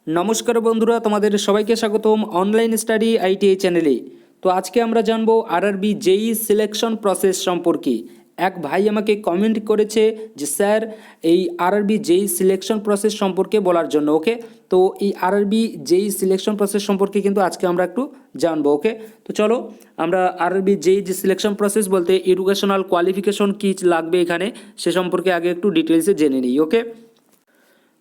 নমস্কার বন্ধুরা, তোমাদের সবাইকে স্বাগতম অনলাইন স্টাডি আইটিআই চ্যানেলে। তো আজকে আমরা জানবো আরআরবি জেই সিলেকশন প্রসেস সম্পর্কে। এক ভাই আমাকে কমেন্ট করেছে যে স্যার এই আরআরবি জেই সিলেকশন প্রসেস সম্পর্কে বলার জন্য। ওকে, তো এই আরআরবি জেই সিলেকশন প্রসেস সম্পর্কে কিন্তু আজকে আমরা একটু জানবো। ওকে, তো চলো আমরা আরআরবি জেই যে সিলেকশন প্রসেস বলতে এডুকেশনাল কোয়ালিফিকেশন কী লাগবে এখানে সে সম্পর্কে আগে একটু ডিটেলসে জেনে নিই। ওকে,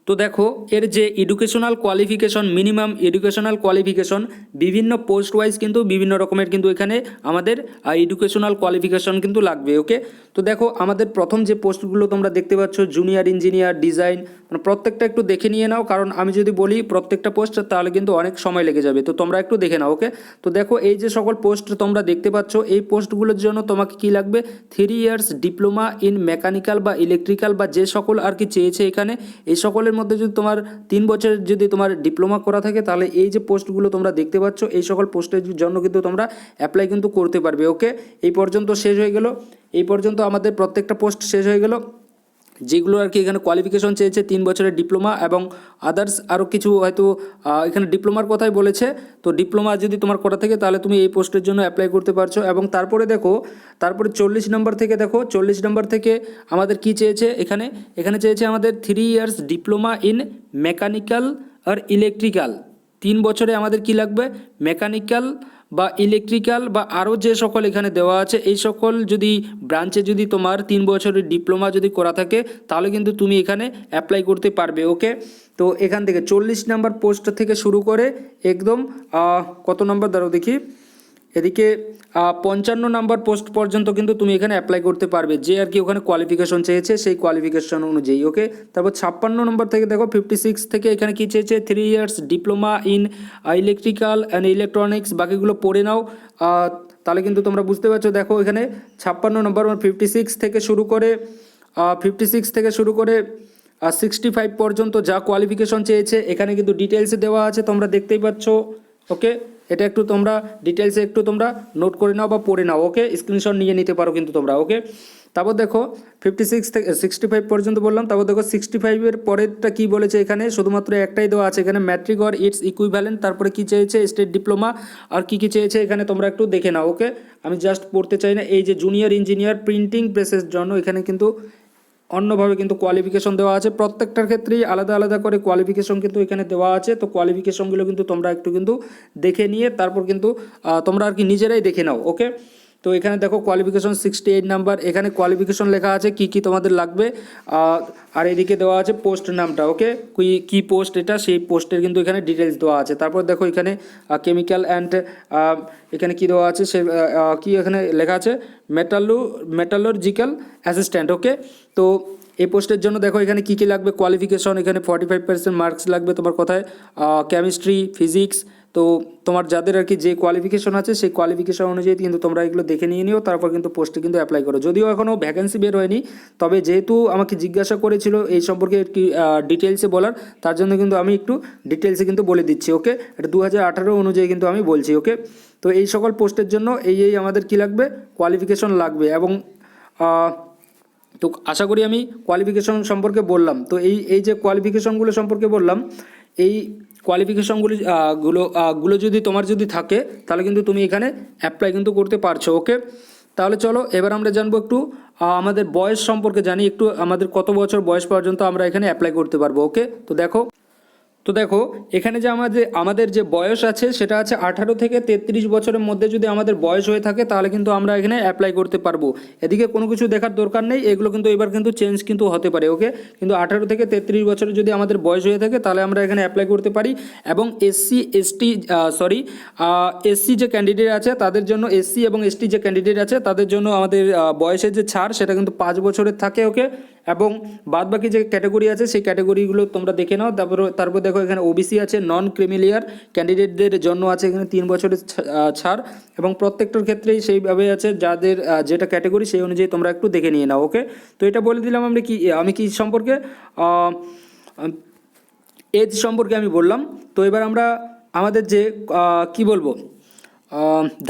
তো দেখো এর যে educational qualification, minimum educational qualification বিভিন্ন পোস্ট ওয়াইজ কিন্তু বিভিন্ন রকমের কিন্তু এখানে আমাদের এডুকেশনাল কোয়ালিফিকেশন কিন্তু লাগবে। ওকে, তো দেখো আমাদের প্রথম যে পোস্টগুলো তোমরা দেখতে পাচ্ছ জুনিয়র ইঞ্জিনিয়ার ডিজাইন, মানে প্রত্যেকটা একটু দেখে নিয়ে নাও, কারণ আমি যদি বলি প্রত্যেকটা পোস্ট তাহলে কিন্তু অনেক সময় লেগে যাবে, তো তোমরা একটু দেখে নাও। ওকে, তো দেখো এই যে সকল পোস্ট তোমরা দেখতে পাচ্ছ এই পোস্টগুলোর জন্য তোমাকে কি লাগবে, 3 ইয়ার্স ডিপ্লোমা ইন মেকানিক্যাল বা ইলেকট্রিক্যাল বা যে সকল আর কি চেয়েছে এখানে, এই সকলের মধ্যে যদি তোমার 3 বছরের যদি তোমার ডিপ্লোমা করা থাকে তাহলে এই যে পোস্টগুলো তোমরা দেখতে পাচ্ছ এই সকল পোস্টের জন্য কিন্তু তোমরা অ্যাপ্লাই কিন্তু করতে পারবে। ওকে, এই পর্যন্ত শেষ হয়ে গেল, এই পর্যন্ত আমাদের প্রত্যেকটা পোস্ট শেষ হয়ে গেল। যেগুলো আর কি এখানে কোয়ালিফিকেশন চেয়েছে 3 বছরের ডিপ্লোমা এবং আদার্স আরও কিছু হয়তো এখানে ডিপ্লোমার কথাই বলেছে, তো ডিপ্লোমা যদি তোমার করা থাকে তাহলে তুমি এই পোস্টের জন্য অ্যাপ্লাই করতে পারছো। এবং তারপরে দেখো তারপরে 40 নম্বর থেকে দেখো 40 নম্বর থেকে আমাদের কি চেয়েছে এখানে, এখানে চেয়েছে আমাদের 3 ইয়ার্স ডিপ্লোমা ইন মেকানিক্যাল আর ইলেকট্রিক্যাল। 3 বছরে আমাদের কি লাগবে, মেকানিক্যাল বা ইলেকট্রিক্যাল বা আরও যে সকল এখানে দেওয়া আছে এই সকল যদি ব্রাঞ্চে যদি তোমার 3 বছরের ডিপ্লোমা যদি করা থাকে তাহলে কিন্তু তুমি এখানে অ্যাপ্লাই করতে পারবে। ওকে, তো এখান থেকে 40 নাম্বার পোস্ট থেকে শুরু করে একদম কত নাম্বার দাঁড়াও দেখি, এদিকে 55 নাম্বার পোস্ট পর্যন্ত কিন্তু তুমি এখানে অ্যাপ্লাই করতে পারবে যে আর কি ওখানে কোয়ালিফিকেশন চেয়েছে সেই কোয়ালিফিকেশন অনুযায়ী। ওকে, তারপর 56 নম্বর থেকে দেখো 56 থেকে এখানে কি চেয়েছে, 3 years diploma in electrical and electronics, বাকিগুলো পড়ে নাও তাহলে কিন্তু তোমরা বুঝতে পারছো। দেখো এখানে 56 নম্বর 56 থেকে শুরু করে 56 থেকে শুরু করে 65 পর্যন্ত যা কোয়ালিফিকেশন চেয়েছে এখানে কিন্তু ডিটেলসে দেওয়া আছে, তোমরা দেখতেই পাচ্ছ। ওকে, এটা একটু তোমরা ডিটেলসে একটু তোমরা নোট করে নাও বা পড়ে নাও। ওকে, স্ক্রিনশট নিয়ে নিতে পারো কিন্তু তোমরা। ওকে, তারপর দেখো 56 থেকে 65 পর্যন্ত বললাম, তারপর দেখো 65-এর পরেরটা কী বলেছে এখানে, শুধুমাত্র একটাই দেওয়া আছে এখানে ম্যাট্রিক অর ইটস ইকুইভ্যালেন্ট, তারপরে কী চেয়েছে স্টেট ডিপ্লোমা আর কী কী চেয়েছে এখানে তোমরা একটু দেখে নাও। ওকে, আমি জাস্ট পড়তে চাই না। এই যে জুনিয়র ইঞ্জিনিয়ার প্রিন্টিং প্রেসের জন্য এখানে কিন্তু অন্যভাবে কিন্তু কোয়ালিফিকেশন দেওয়া আছে, প্রত্যেকটার ক্ষেত্রেই আলাদা আলাদা করে কোয়ালিফিকেশন কিন্তু এখানে দেওয়া আছে। তো কোয়ালিফিকেশনগুলো কিন্তু তোমরা একটু কিন্তু দেখে নিয়ে তারপর কিন্তু তোমরা আর কি নিজেরাই দেখে নাও। ওকে, তো এখানে দেখো কোয়ালিফিকেশন 68 নাম্বার, এখানে কোয়ালিফিকেশন লেখা আছে কি কি তোমাদের লাগবে, আর এদিকে দেওয়া আছে পোস্ট নামটা। ওকে, কি পোস্ট এটা সেই পোস্টের কিন্তু এখানে ডিটেলস দেওয়া আছে। তারপর দেখো এখানে কেমিক্যাল অ্যান্ড এখানে কি দেওয়া আছে সে কি এখানে লেখা আছে মেটালুর্জিক্যাল অ্যাসিস্ট্যান্ট। ওকে, তো এই পোস্টের জন্য দেখো এখানে কী কী লাগবে কোয়ালিফিকেশন, এখানে 45% মার্কস লাগবে তোমার কথায়, কেমিস্ট্রি ফিজিক্স, তো তোমার যাদের আর কি যে কোয়ালিফিকেশন আছে সেই কোয়ালিফিকেশন অনুযায়ী কিন্তু তোমরা এগুলো দেখে নিয়ে নিও, তারপর কিন্তু পোস্টে কিন্তু অ্যাপ্লাই করো। যদিও এখনও ভ্যাকেন্সি বের হয়নি, তবে যেহেতু আমাকে জিজ্ঞাসা করেছিল এই সম্পর্কে একটি ডিটেলসে বলার, তার জন্য কিন্তু আমি একটু ডিটেলসে কিন্তু বলে দিচ্ছি। ওকে, এটা 2018 অনুযায়ী কিন্তু আমি বলছি। ওকে, তো এই সকল পোস্টের জন্য এই আমাদের কি লাগবে, কোয়ালিফিকেশন লাগবে। এবং তো আশা করি আমি কোয়ালিফিকেশন সম্পর্কে বললাম। তো এই যে কোয়ালিফিকেশনগুলো সম্পর্কে বললাম, এই কোয়ালিফিকেশনগুলো যদি তোমার যদি থাকে তাহলে কিন্তু তুমি এখানে অ্যাপ্লাই কিন্তু করতে পারছো। ওকে, তাহলে চলো এবার আমরা জানবো একটু আমাদের বয়স সম্পর্কে জানি একটু, আমাদের কত বছর বয়স পর্যন্ত আমরা এখানে অ্যাপ্লাই করতে পারবো। ওকে, তো দেখো এখানে যে আমাদের যে বয়স আছে সেটা আছে 18 থেকে 33 বছরের মধ্যে যদি আমাদের বয়স হয়ে থাকে তাহলে কিন্তু আমরা এখানে অ্যাপ্লাই করতে পারবো। এদিকে কোনো কিছু দেখার দরকার নেই, এগুলো কিন্তু এবার কিন্তু চেঞ্জ কিন্তু হতে পারে। ওকে, কিন্তু 18 থেকে 33 বছরের যদি আমাদের বয়স হয়ে থাকে তাহলে আমরা এখানে অ্যাপ্লাই করতে পারি। এবং এসসি যে ক্যান্ডিডেট আছে তাদের জন্য, এসসি এবং এসটি যে ক্যান্ডিডেট আছে তাদের জন্য আমাদের বয়সের যে ছাড় সেটা কিন্তু 5 বছরের থাকে। ওকে, এবং বাদবাকি যে ক্যাটাগরি আছে সেই ক্যাটাগরিগুলো তোমরা দেখে নাও। তারপর দেখো এখানে ওবিসি আছে, নন ক্রিমিলিয়ার ক্যান্ডিডেটদের জন্য আছে এখানে 3 বছরের ছাড়, এবং প্রত্যেকটার ক্ষেত্রেই সেইভাবে আছে যাদের যেটা ক্যাটাগরি সেই অনুযায়ী তোমরা একটু দেখে নিয়ে নাও। ওকে, তো এটা বলে দিলাম আমি কি সম্পর্কে এজ সম্পর্কে আমি বললাম। তো এবার আমরা আমাদের যে কি বলবো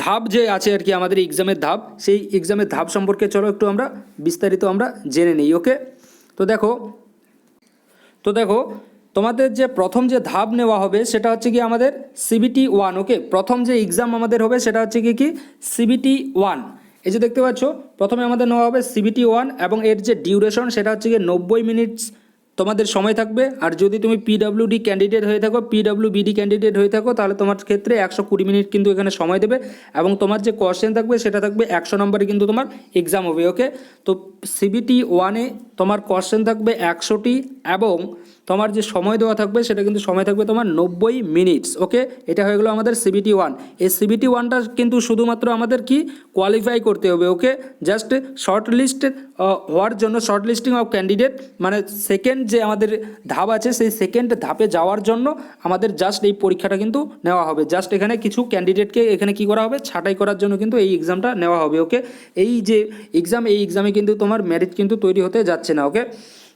ধাপ যে আছে আর কি আমাদের এক্সামের ধাপ, সেই এক্সামের ধাপ সম্পর্কে চলো একটু আমরা বিস্তারিত আমরা জেনে নিই। ওকে, তো দেখো তোমাদের যে প্রথম যে ধাপ নেওয়া হবে সেটা হচ্ছে কি আমাদের সিবিটি ওয়ান। ওকে, প্রথম যে এক্সাম আমাদের হবে সেটা হচ্ছে কি সিবিটি ওয়ান। এই যে দেখতে পাচ্ছ প্রথমে আমাদের নেওয়া হবে সিবিটি ওয়ান এবং এর যে ডিউরেশন সেটা হচ্ছে কি 90 মিনিটস তোমাদের সময় থাকবে। আর যদি তুমি পিডব্লিউডি ক্যান্ডিডেট হয়ে থাকো, পিডব্লিউবিডি ক্যান্ডিডেট হয়ে থাকো, তাহলে তোমার ক্ষেত্রে 120 মিনিট কিন্তু এখানে সময় দেবে এবং তোমার যে কোশ্চেন থাকবে সেটা থাকবে 100 নম্বরে কিন্তু তোমার এক্সাম হবে। ওকে, তো সিবিটি ওয়ানে তোমার কোশ্চেন থাকবে 100টি এবং তোমার যে সময় দেওয়া থাকবে সেটা কিন্তু সময় থাকবে তোমার 90 মিনিটস। ওকে, এটা হয়ে গেলো আমাদের সিবিটি ওয়ান। এই সিবিটি ওয়ানটা কিন্তু শুধুমাত্র আমাদের কি কোয়ালিফাই করতে হবে। ওকে, জাস্ট শর্ট লিস্ট হওয়ার জন্য, শর্ট লিস্টিং অফ ক্যান্ডিডেট মানে সেকেন্ড যে আমাদের ধাপ আছে সেই সেকেন্ড ধাপে যাওয়ার জন্য আমাদের জাস্ট এই পরীক্ষাটা কিন্তু নেওয়া হবে। জাস্ট এখানে কিছু ক্যান্ডিডেটকে এখানে কি করা হবে, ছাঁটাই করার জন্য কিন্তু এই এক্সামটা নেওয়া হবে। ওকে, এই যে এক্সাম, এই এক্সামে কিন্তু তোমার মেরিট কিন্তু তৈরি হতে যাচ্ছে না। ওকে,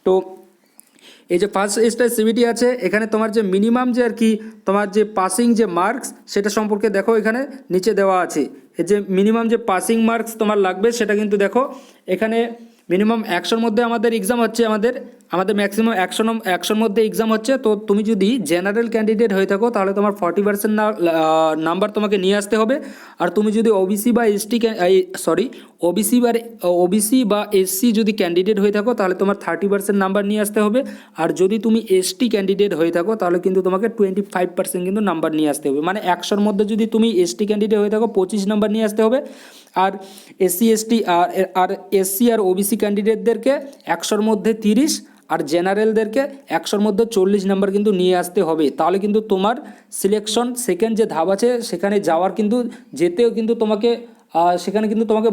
তো এই যে ফার্স্ট স্টেজ সিবিটি আছে, এখানে তোমার যে মিনিমাম যে আর কি তোমার যে পাসিং যে মার্কস সেটা সম্পর্কে দেখো, এখানে নিচে দেওয়া আছে। এই যে মিনিমাম যে পাসিং মার্কস তোমার লাগবে সেটা কিন্তু দেখো এখানে মিনিমাম 100-র মধ্যে আমাদের এক্সাম হচ্ছে, আমাদের ম্যাক্সিমাম 100-র মধ্যে এক্সাম হচ্ছে। তো তুমি যদি জেনারেল ক্যান্ডিডেট হয়ে থাকো তাহলে তোমার 40% নাম্বার তোমাকে নিয়ে আসতে হবে। আর তুমি যদি ওবিসি বা এসটি ওবিসি বা এসসি যদি ক্যান্ডিডেট হয়ে থাকো তাহলে তোমার 30% নাম্বার নিয়ে আসতে হবে। আর যদি তুমি এসটি ক্যান্ডিডেট হয়ে থাকো তাহলে কিন্তু তোমাকে 25% কিন্তু নাম্বার নিয়ে আসতে হবে। মানে 100-র মধ্যে যদি তুমি এসটি ক্যান্ডিডেট হয়ে থাকো 25 নাম্বার নিয়ে আসতে হবে। আর এসসি এসটি আর এসসি আর ওবিসি ক্যান্ডিডেটদেরকে 100-র মধ্যে 30 আর জেনারেলদেরকে 100-র মধ্যে 40 নাম্বার কিন্তু নিয়ে আসতে হবে। তাহলে কিন্তু তোমার সিলেকশন সেকেন্ড যে ধাপ আছে সেখানে যাওয়ার কিন্তু যেতেও কিন্তু তোমাকে সেখানে কিন্তু তোমাকে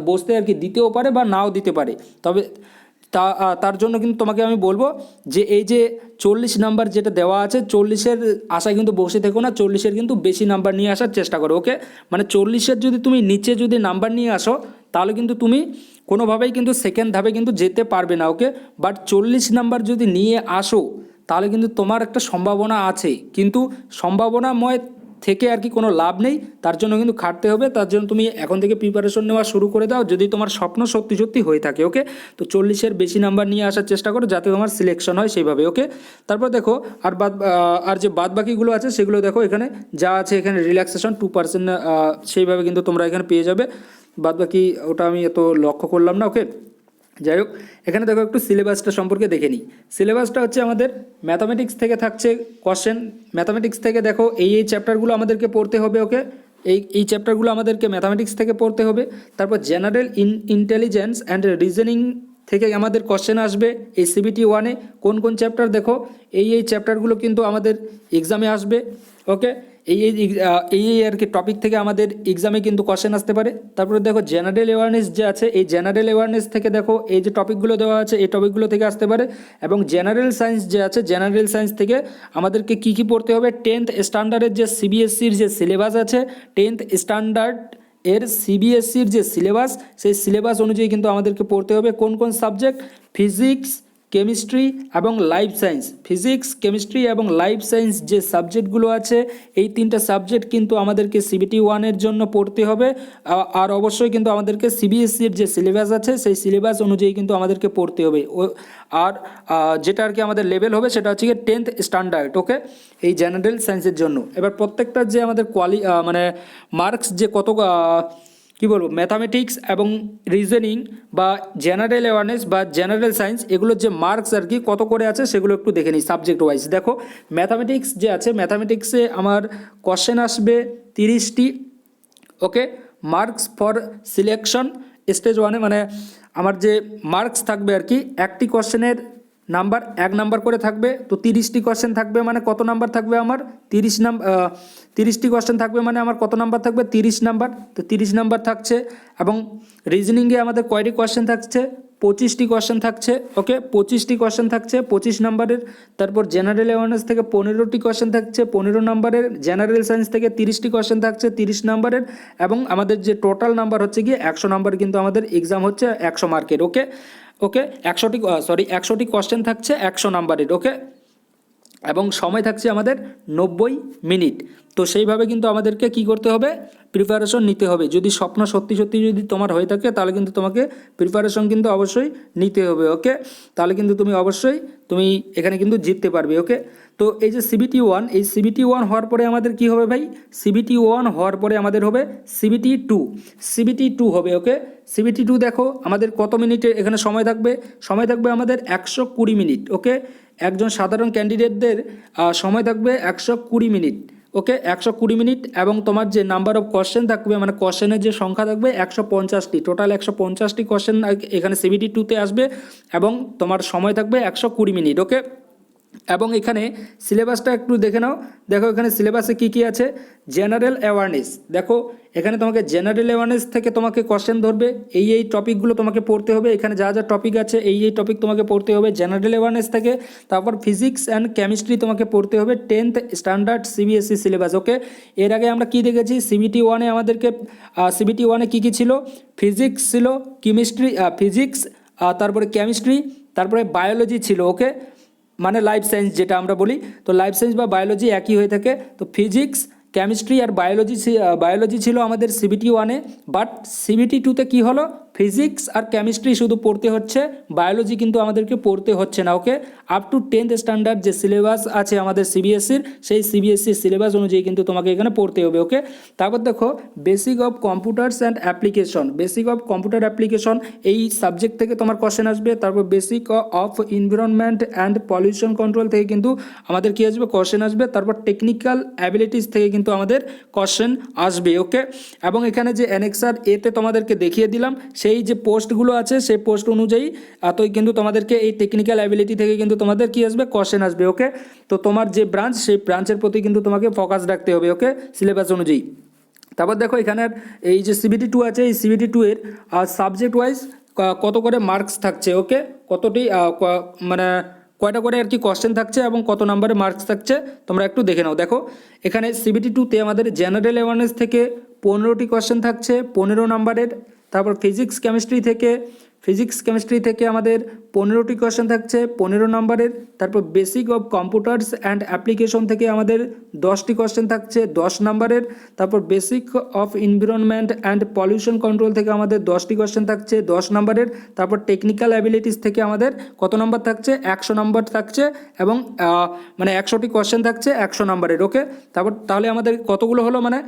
বসতে আর কি দিতেও পারে বা নাও দিতে পারে। তবে তার জন্য কিন্তু তোমাকে আমি বলবো যে এই যে 40 নাম্বার যেটা দেওয়া আছে 40-এর আশায় কিন্তু বসে থেকো না, 40-এর কিন্তু বেশি নাম্বার নিয়ে আসার চেষ্টা করো। ওকে, মানে 40-এর যদি তুমি নিচে যদি নাম্বার নিয়ে আসো তাহলে কিন্তু তুমি কোনোভাবেই কিন্তু সেকেন্ড ধাপে কিন্তু যেতে পারবে না। ওকে, বাট 40 নাম্বার যদি নিয়ে আসো তাহলে কিন্তু তোমার একটা সম্ভাবনা আছে, কিন্তু সম্ভাবনাময় থেকে আর কি কোনো লাভ নেই। তার জন্য কিন্তু খাটতে হবে, তার জন্য তুমি এখন থেকে প্রিপারেশন নেওয়া শুরু করে দাও যদি তোমার স্বপ্ন সত্যি সত্যি হয়ে থাকে। ওকে, তো 40-এর বেশি নাম্বার নিয়ে আসার চেষ্টা করো যাতে তোমার সিলেকশন হয় সেইভাবে। ওকে, তারপর দেখো আর যে বাদ বাকিগুলো আছে সেগুলো দেখো, এখানে যা আছে এখানে রিল্যাক্সেশন 2% সেইভাবে কিন্তু তোমরা এখানে পেয়ে যাবে। বাদ বাকি ওটা আমি এত লক্ষ্য করলাম না। ওকে, যাই হোক, এখানে দেখো একটু সিলেবাসটা সম্পর্কে দেখে নিই। সিলেবাসটা হচ্ছে আমাদের ম্যাথামেটিক্স থেকে থাকছে কোশ্চেন। ম্যাথামেটিক্স থেকে দেখো এই চ্যাপ্টারগুলো আমাদেরকে পড়তে হবে। ওকে, এই চ্যাপ্টারগুলো আমাদেরকে ম্যাথামেটিক্স থেকে পড়তে হবে। তারপর জেনারেল ইন্টেলিজেন্স অ্যান্ড রিজনিং থেকে আমাদের কোশ্চেন আসবে এই সিবিটি ওয়ানে। কোন কোন চ্যাপ্টার দেখো, এই চ্যাপ্টারগুলো কিন্তু আমাদের এক্সামে আসবে। ওকে, এই আর কি টপিক থেকে আমাদের এক্সামে কিন্তু কোশ্চেন আসতে পারে। তারপরে দেখো জেনারেল অ্যাওয়ারনেস যে আছে, এই জেনারেল অ্যাওয়ারনেস থেকে দেখো এই যে টপিকগুলো দেওয়া আছে এই টপিকগুলো থেকে আসতে পারে। এবং জেনারেল সায়েন্স যে আছে, জেনারেল সায়েন্স থেকে আমাদেরকে কী কী পড়তে হবে, 10th স্ট্যান্ডার্ডের যে সিবিএসসির যে সিলেবাস আছে, 10th স্ট্যান্ডার্ড এর সিবিএসসির যে সিলেবাস, সেই সিলেবাস অনুযায়ী কিন্তু আমাদেরকে পড়তে হবে কোন কোন সাবজেক্ট, ফিজিক্স, কেমিস্ট্রি এবং লাইফ সায়েন্স। ফিজিক্স, কেমিস্ট্রি এবং লাইফ সায়েন্স যে সাবজেক্টগুলো আছে এই 3টা সাবজেক্ট কিন্তু আমাদেরকে সিবিটি ওয়ানের জন্য পড়তে হবে। আর অবশ্যই কিন্তু আমাদেরকে সিবিএসসির যে সিলেবাস আছে সেই সিলেবাস অনুযায়ী কিন্তু আমাদেরকে পড়তে হবে। আর যেটা আর কি আমাদের লেভেল হবে সেটা হচ্ছে কি 10th স্ট্যান্ডার্ড। ওকে, এই জেনারেল সায়েন্সের জন্য। এবার প্রত্যেকটা যে আমাদের মানে মার্কস যে কত কী বলবো, ম্যাথামেটিক্স এবং রিজনিং বা জেনারেল অ্যাওয়ারনেস বা জেনারেল সায়েন্স এগুলোর যে মার্কস আর কি কত করে আছে সেগুলো একটু দেখে নিই সাবজেক্ট ওয়াইজ। দেখো ম্যাথামেটিক্স যে আছে, ম্যাথামেটিক্সে আমার কোশ্চেন আসবে 30টি। ওকে, মার্কস ফর সিলেকশন স্টেজ ওয়ানে মানে আমার যে মার্কস থাকবে আর কি, একটি কোশ্চেনের নাম্বার 1 নাম্বার করে থাকবে। তো 30টি কোশ্চেন থাকবে মানে কত নাম্বার থাকবে আমার 30টি কোশ্চেন থাকবে মানে আমার কত নাম্বার থাকবে 30 নাম্বার। তো 30 নাম্বার থাকছে। এবং রিজনিংয়ে আমাদের কয়টি কোশ্চেন থাকছে, 25টি কোশ্চেন থাকছে। ওকে, 25টি কোশ্চেন থাকছে 25 নাম্বারের। তারপর জেনারেল অ্যাওয়ারনেস থেকে 15টি কোশ্চেন থাকছে 15 নাম্বারের। জেনারেল সায়েন্স থেকে 30টি কোশ্চেন থাকছে 30 নাম্বারের। এবং আমাদের যে টোটাল নাম্বার হচ্ছে গিয়ে 100 নাম্বার কিন্তু আমাদের এক্সাম হচ্ছে 100 মার্কের। ওকে, 100টি কোশ্চেন থাকছে 100 নাম্বারের। ওকে, এবং সময় থাকছে আমাদের 90 মিনিট। তো সেইভাবে কিন্তু আমাদেরকে কি করতে হবে, প্রিপারেশন নিতে হবে। যদি স্বপ্ন সত্যি সত্যি যদি তোমার হয়ে থাকে তাহলে কিন্তু তোমাকে প্রিপারেশন কিন্তু অবশ্যই নিতে হবে। ওকে, তাহলে কিন্তু তুমি অবশ্যই তুমি এখানে কিন্তু জিততে পারবে। ওকে, তো এই যে সিবিটি ওয়ান, এই সিবিটি ওয়ান হওয়ার পরে আমাদের কি হবে ভাই, সিবিটি ওয়ান হওয়ার পরে আমাদের হবে সিবিটি টু, সিবিটি টু হবে। ওকে, সিবিটি টু দেখো আমাদের কত মিনিটের এখানে সময় থাকবে, সময় থাকবে আমাদের 120 মিনিট। ওকে, একজন সাধারণ ক্যান্ডিডেটদের সময় থাকবে 120 মিনিট। ওকে, 120 মিনিট, এবং তোমার যে নাম্বার অফ কোশ্চেন থাকবে মানে কোশ্চেনের যে সংখ্যা থাকবে 150টি, টোটাল 150টি কোশ্চেন এখানে সিবিটি টুতে আসবে, এবং তোমার সময় থাকবে 120 মিনিট। ওকে, এবং এখানে সিলেবাসটা একটু দেখে নাও। দেখো এখানে সিলেবাসে কি কি আছে, জেনারেল অ্যাওয়ারনেস। দেখো এখানে তোমাকে জেনারেল অ্যাওয়ারনেস থেকে তোমাকে কোশ্চেন ধরবে, এই টপিকগুলো তোমাকে পড়তে হবে। এখানে যা যা টপিক আছে এই টপিক তোমাকে পড়তে হবে জেনারেল অ্যাওয়ারনেস থেকে। তারপর ফিজিক্স অ্যান্ড কেমিস্ট্রি তোমাকে পড়তে হবে 10th স্ট্যান্ডার্ড সিবিএসই সিলেবাস। ওকে, এর আগে আমরা কি দেখেছি, সিবিটি ওয়ানে আমাদেরকে সিবিটি ওয়ানে কী কী ছিল, ফিজিক্স ছিল, কেমিস্ট্রি, ফিজিক্স, তারপরে কেমিস্ট্রি, তারপরে বায়োলজি ছিল। ওকে, মানে লাইফ সায়েন্স যেটা আমরা বলি, তো লাইফ সায়েন্স বা বায়োলজি একই হয়ে থাকে। তো ফিজিক্স, কেমিস্ট্রি আর বায়োলজি ছিল আমাদের সিবিটি ওয়ানে, বাট সিবিটি টুতে কী হলো, ফিজিক্স আর কেমিস্ট্রি শুধু পড়তে হচ্ছে, বায়োলজি কিন্তু আমাদেরকে পড়তে হচ্ছে না। ওকে, আপ টু 10th স্ট্যান্ডার্ড যে সিলেবাস আছে আমাদের সিবিএসসির, সেই সিবিএসসির সিলেবাস অনুযায়ী কিন্তু তোমাকে এখানে পড়তে হবে। ওকে, তারপর দেখো basic of computers and application, basic of computer application এই সাবজেক্ট থেকে তোমার কোশ্চেন আসবে। তারপর basic of environment and pollution control থেকে কিন্তু আমাদের কী আসবে, কোশ্চেন আসবে। তারপর টেকনিক্যাল অ্যাবিলিটিস থেকে কিন্তু আমাদের কোশ্চেন আসবে। ওকে, এবং এখানে যে অ্যানেক্সার এতে তোমাদেরকে দেখিয়ে দিলাম সেই যে পোস্টগুলো আছে সেই পোস্ট অনুযায়ী এতই কিন্তু তোমাদেরকে এই টেকনিক্যাল অ্যাবিলিটি থেকে কিন্তু তোমাদের কি আসবে, কোশ্চেন আসবে। ওকে, তো তোমার যে ব্রাঞ্চ সেই ব্রাঞ্চের প্রতি কিন্তু তোমাকে ফোকাস রাখতে হবে। ওকে, সিলেবাস অনুযায়ী। তারপর দেখো এখানে এই যে সিবিটি টু আছে, এই সিবিটি টু এর সাবজেক্ট ওয়াইজ কত করে মার্কস থাকছে। ওকে, কতটি মানে কয়টা করে আর কি কোশ্চেন থাকছে এবং কত নম্বরে মার্কস থাকছে তোমরা একটু দেখে নাও। দেখো এখানে সিবিটি টুতে আমাদের জেনারেল অ্যাওয়ারনেস থেকে 15টি কোশ্চেন থাকছে 15 নম্বরের। তারপর ফিজিক্স কেমিস্ট্রি থেকে আমাদের 15টি কোশ্চেন থাকছে 15 নম্বরের। তারপর basic of computers and application থেকে আমাদের 10টি কোশ্চেন থাকছে 10 নম্বরের। তারপর basic of environment and pollution control থেকে আমাদের 10টি কোশ্চেন থাকছে 10 নম্বরের। তারপর টেকনিক্যাল অ্যাবিলিটিস থেকে আমাদের কত নম্বর থাকছে, 100 নম্বর থাকছে, এবং মানে 100টি কোশ্চেন থাকছে 100 নম্বরের। ওকে, তারপর তাহলে আমাদের কতগুলো হলো, মানে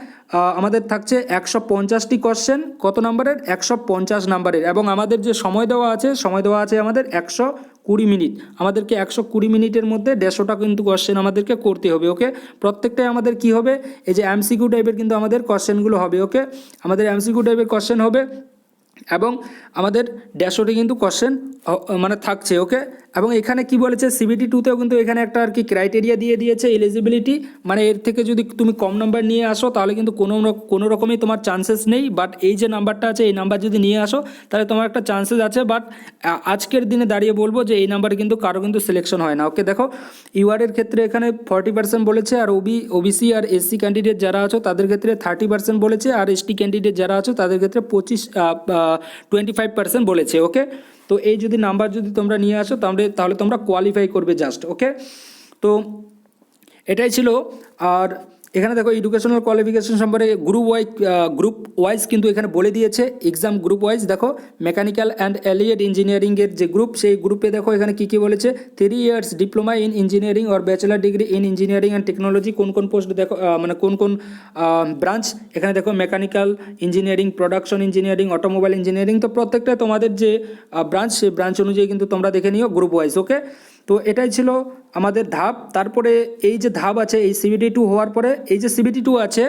আমাদের থাকছে 150টি কোশ্চেন কত নম্বরের, 150 নম্বরের, এবং আমাদের যে সময় দেওয়া আছে আমাদের 120 মিনিট। আমাদেরকে 120 মিনিটের মধ্যে 150টা কিন্তু কোশ্চেন আমাদেরকে করতে হবে। ওকে, প্রত্যেকটাই আমাদের কি হবে, এই যে এমসিকিউ টাইপের কিন্তু আমাদের কোশ্চেনগুলো হবে। ওকে, আমাদের এমসিকিউ টাইপের কোশ্চেন হবে এবং আমাদের 150টি কিন্তু কোশ্চেন মানে থাকছে। ওকে, এবং এখানে কি বলেছে সিবিটি টুতেও কিন্তু এখানে একটা আর কি ক্রাইটেরিয়া দিয়ে দিয়েছে এলিজিবিলিটি, মানে এর থেকে যদি তুমি কম নাম্বার নিয়ে আসো তাহলে কিন্তু কোনো রকমই তোমার চান্সেস নেই। বাট এই যে নাম্বারটা আছে এই নাম্বার যদি নিয়ে আসো তাহলে তোমার একটা চান্সেস আছে। বাট আজকের দিনে দাঁড়িয়ে বলবো যে এই নাম্বারে কিন্তু কারো কিন্তু সিলেকশন হয় না। ওকে, দেখো ইউআরের ক্ষেত্রে এখানে 40% বলেছে, আর ওবিসি আর এসসি ক্যান্ডিডেট যারা আছো তাদের ক্ষেত্রে 30% বলেছে, আর এসটি ক্যান্ডিডেট যারা আছো তাদের ক্ষেত্রে 25% বলেছে। ওকে, তো এই যদি নাম্বার যদি তোমরা নিয়ে আসো তাহলে তোমরা কোয়ালিফাই করবে জাস্ট। ওকে, তো এটাই ছিল। আর এখানে দেখো এডুকেশনাল কোয়ালিফিকেশন সম্পর্কে গ্রুপ ওয়াইজ কিন্তু এখানে বলে দিয়েছে, এক্সাম গ্রুপ ওয়াইজ। দেখো মেকানিক্যাল অ্যান্ড অ্যালিয়েড ইঞ্জিনিয়ারিংয়ের যে গ্রুপ, সেই গ্রুপে দেখো এখানে কী কী বলেছে, 3 years diploma in engineering or bachelor degree in engineering and technology, কোন পোস্ট দেখো মানে কোন ব্রাঞ্চ, এখানে দেখো mechanical engineering, production engineering, automobile engineering. তো প্রত্যেকটা তোমাদের যে ব্রাঞ্চ সেই ব্রাঞ্চ অনুযায়ী কিন্তু তোমরা দেখে নিও গ্রুপ ওয়াইজ। ওকে, তো এটাই ছিল আমাদের ধাপ। তারপরে এই যে ধাপ আছে এই সিবিটি টু হওয়ার পরে এই যে সিবিটি টু আছে,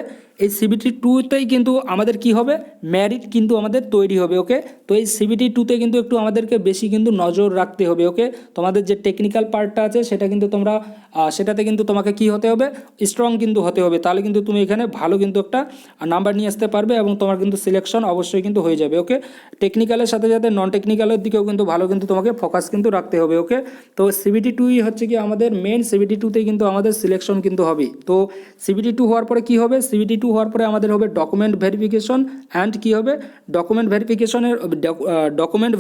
এই সিবিটি টুতেই কিন্তু আমাদের কি হবে, ম্যারিট কিন্তু আমাদের তৈরি হবে। ওকে, তো এই সিবিটি টুতে কিন্তু একটু আমাদেরকে বেশি কিন্তু নজর রাখতে হবে। ওকে, তোমাদের যে টেকনিক্যাল পার্টটা আছে সেটা কিন্তু তোমরা সেটাতে কিন্তু তোমাকে কি হতে হবে, স্ট্রং কিন্তু হতে হবে, তাহলে কিন্তু তুমি এখানে ভালো কিন্তু একটা নাম্বার নিয়ে আসতে পারবে এবং তোমার কিন্তু সিলেকশন অবশ্যই কিন্তু হয়ে যাবে। ওকে, টেকনিক্যালের সাথে সাথে নন টেকনিক্যালের দিকেও কিন্তু ভালো কিন্তু তোমাকে ফোকাস কিন্তু রাখতে হবে। ওকে, তো সিবিটি টুই হচ্ছে কি আমাদের মেন, সিবিটি টুতেই কিন্তু আমাদের সিলেকশন কিন্তু হবে। তো সিবিটি টু হওয়ার পরে কি হবে, সিবিটি টু হওয়ার পরে আমাদের হবে ডকুমেন্ট ভেরিফিকেশন অ্যান্ড কি হবে, ডকুমেন্ট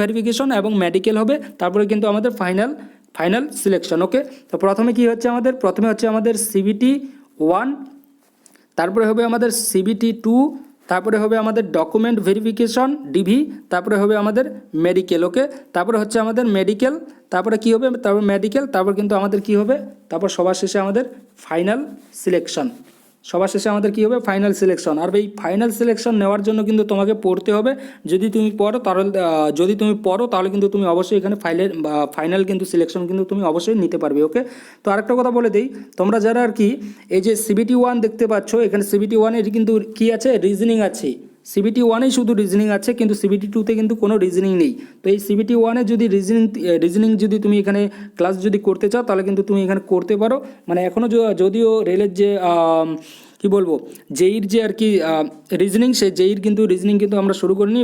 ভেরিফিকেশন এবং মেডিকেল হবে, তারপরে কিন্তু আমাদের ফাইনাল ফাইনাল সিলেকশন। ওকে, তো প্রথমে কি হচ্ছে আমাদের, প্রথমে হচ্ছে আমাদের সিবিটি 1, তারপরে হবে আমাদের সিবিটি 2, তারপরে হবে আমাদের ডকুমেন্ট ভেরিফিকেশন ডিভি, তারপরে হবে আমাদের মেডিকেল। ওকে, তারপরে হচ্ছে আমাদের মেডিকেল, তারপরে কি হবে, তারপর মেডিকেল, তারপর কিন্তু আমাদের কি হবে, তারপর সবার শেষে আমাদের ফাইনাল সিলেকশন। সবার শেষে আমাদের কি হবে, ফাইনাল সিলেকশন। আর এই ফাইনাল সিলেকশন নেওয়ার জন্য কিন্তু তোমাকে পড়তে হবে। যদি তুমি পড়ো তাহলে তাহলে কিন্তু তুমি অবশ্যই এখানে ফাইনাল কিন্তু সিলেকশন কিন্তু তুমি অবশ্যই নিতে পারবে। ওকে, তো আরেকটা কথা বলে দিই, তোমরা যারা আর কি এই যে সিবিটি 1 দেখতে পাচ্ছ, এখানে সিবিটি 1-এর কিন্তু কি আছে, রিজনিং আছে। সিবিটি 1-এই শুধু রিজনিং আছে, কিন্তু সিবিটি 2-তে কিন্তু কোনো রিজনিং নেই। তো এই সিবিটি 1-এ যদি রিজনিং যদি তুমি এখানে ক্লাস যদি করতে চাও তাহলে কিন্তু তুমি এখানে করতে পারো। মানে এখনও যদিও রেলের যে কি বলবো, জেইর যে আর কি রিজনিং, সেই জেইর কিন্তু রিজনিং কিন্তু আমরা শুরু করিনি,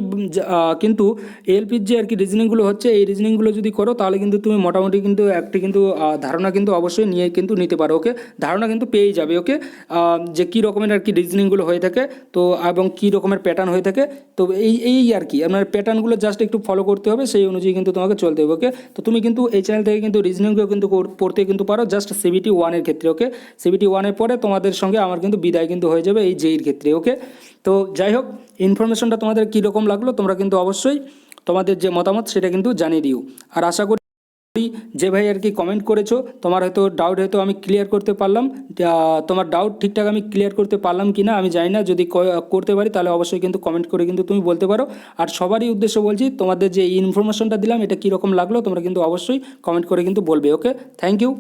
কিন্তু এলপির যে আর কি রিজনিংগুলো হচ্ছে, এই রিজনিংগুলো যদি করো তাহলে কিন্তু তুমি মোটামুটি কিন্তু একটি কিন্তু ধারণা কিন্তু অবশ্যই নিয়ে কিন্তু নিতে পারো। ওকে, ধারণা কিন্তু পেয়েই যাবে। ওকে, যে কী রকমের আর কি রিজনিংগুলো হয়ে থাকে, তো এবং কী রকমের প্যাটার্ন হয়ে থাকে, তো এই আর কি আপনার প্যাটার্নগুলো জাস্ট একটু ফলো করতে হবে, সেই অনুযায়ী কিন্তু তোমাকে চলতে হবে। ওকে, তো তুমি কিন্তু এই চ্যানেল থেকে কিন্তু রিজনিংগুলো কিন্তু পড়তে কিন্তু পারো, জাস্ট সিবিটি 1-এর ক্ষেত্রে। ওকে, সিবিটি 1-এর পরে তোমাদের সঙ্গে আমার কিন্তু বিদায় কিন্তু হয়ে যাবে এই জেইর ক্ষেত্রে। ওকে, তো যাই হোক, ইনফরমেশনটা তোমাদের কীরকম লাগলো তোমরা কিন্তু অবশ্যই তোমাদের যে মতামত সেটা কিন্তু জানিয়ে দিও। আর আশা করি যে ভাই আর কি কমেন্ট করেছো, তোমার হয়তো ডাউট হয়তো আমি ক্লিয়ার করতে পারলাম। তোমার ডাউট ঠিকঠাক আমি ক্লিয়ার করতে পারলাম কি না আমি জানি না, যদি করতে পারি তাহলে অবশ্যই কিন্তু কমেন্ট করে কিন্তু তুমি বলতে পারো। আর সবারই উদ্দেশ্য বলছি, তোমাদের যে এই ইনফরমেশনটা দিলাম এটা কীরকম লাগলো তোমরা কিন্তু অবশ্যই কমেন্ট করে কিন্তু বলবে। ওকে, থ্যাংক ইউ।